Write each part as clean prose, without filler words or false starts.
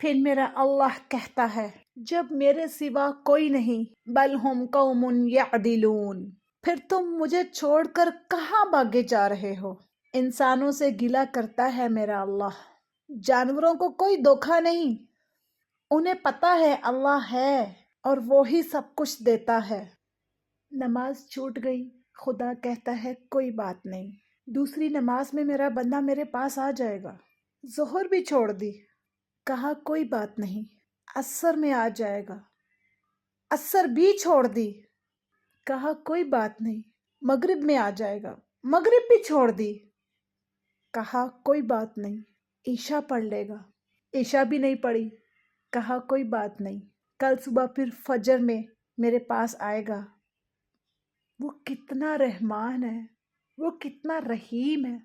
پھر میرا اللہ کہتا ہے جب میرے سوا کوئی نہیں، بل ہم قوم یعدلون، پھر تم مجھے چھوڑ کر کہاں بھاگے جا رہے ہو؟ انسانوں سے گلہ کرتا ہے میرا اللہ، جانوروں کو کوئی دھوکہ نہیں، انہیں پتا ہے اللہ ہے اور وہی سب کچھ دیتا ہے۔ نماز چھوٹ گئی، خدا کہتا ہے کوئی بات نہیں، دوسری نماز میں میرا بندہ میرے پاس آ جائے گا۔ ظہر بھی چھوڑ دی، کہا کوئی بات نہیں، عصر میں آ جائے گا۔ عصر بھی چھوڑ دی، کہا کوئی بات نہیں، مغرب میں آ جائے گا۔ مغرب بھی چھوڑ دی، کہا کوئی بات نہیں، عشاء پڑھ لے گا۔ عشاء بھی نہیں پڑھی، کہا کوئی بات نہیں، کل صبح پھر فجر میں میرے پاس آئے گا۔ وہ کتنا رحمان ہے، وہ کتنا رحیم ہے،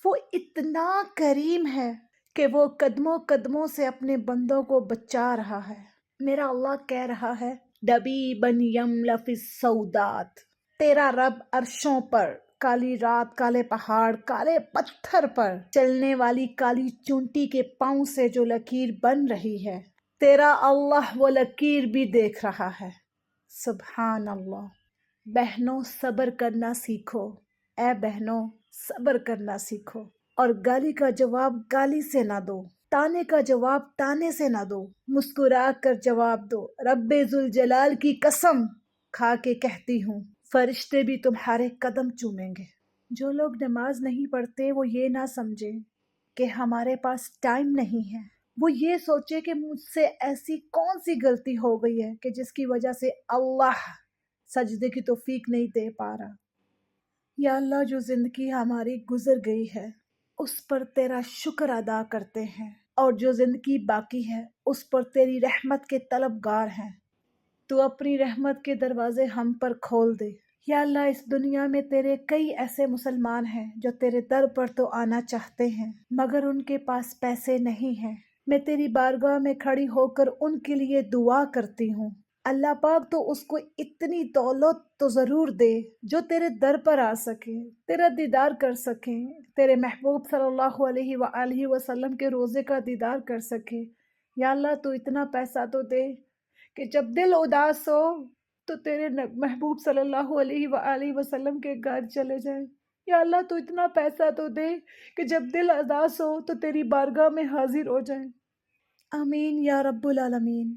وہ اتنا کریم ہے کہ وہ قدموں قدموں سے اپنے بندوں کو بچا رہا ہے۔ میرا اللہ کہہ رہا ہے دبیباً یملا فی السودات، تیرا رب عرشوں پر، کالی رات، کالے پہاڑ، کالے پتھر پر چلنے والی کالی چونٹی کے پاؤں سے جو لکیر بن رہی ہے، تیرا اللہ وہ لکیر بھی دیکھ رہا ہے۔ سبحان اللہ۔ بہنوں صبر کرنا سیکھو، اے بہنوں صبر کرنا سیکھو، اور گالی کا جواب گالی سے نہ دو، تانے کا جواب تانے سے نہ دو، مسکرا کر جواب دو۔ رب ذوالجلال کی قسم کھا کے کہتی ہوں، فرشتے بھی تمہارے قدم چومیں گے۔ جو لوگ نماز نہیں پڑھتے وہ یہ نہ سمجھیں کہ ہمارے پاس ٹائم نہیں ہے، وہ یہ سوچے کہ مجھ سے ایسی کون سی غلطی ہو گئی ہے کہ جس کی وجہ سے اللہ سجدے کی توفیق نہیں دے پا رہا۔ یا اللہ، جو زندگی ہماری گزر گئی ہے اس پر تیرا شکر ادا کرتے ہیں، اور جو زندگی باقی ہے اس پر تیری رحمت کے طلبگار ہیں۔ تو اپنی رحمت کے دروازے ہم پر کھول دے۔ یا اللہ، اس دنیا میں تیرے کئی ایسے مسلمان ہیں جو تیرے در پر تو آنا چاہتے ہیں مگر ان کے پاس پیسے نہیں ہیں۔ میں تیری بارگاہ میں کھڑی ہو کر ان کے لیے دعا کرتی ہوں، اللہ پاک تو اس کو اتنی دولت تو ضرور دے جو تیرے در پر آ سکے، تیرا دیدار کر سکیں، تیرے محبوب صلی اللہ علیہ وآلہ وسلم کے روضے کا دیدار کر سکے۔ یا اللہ، تو اتنا پیسہ تو دے کہ جب دل اداس ہو تو تیرے محبوب صلی اللہ علیہ وآلہ وسلم کے گھر چلے جائیں۔ یا اللہ، تو اتنا پیسہ تو دے کہ جب دل اداس ہو تو تیری بارگاہ میں حاضر ہو جائیں۔ آمین یا رب العالمین۔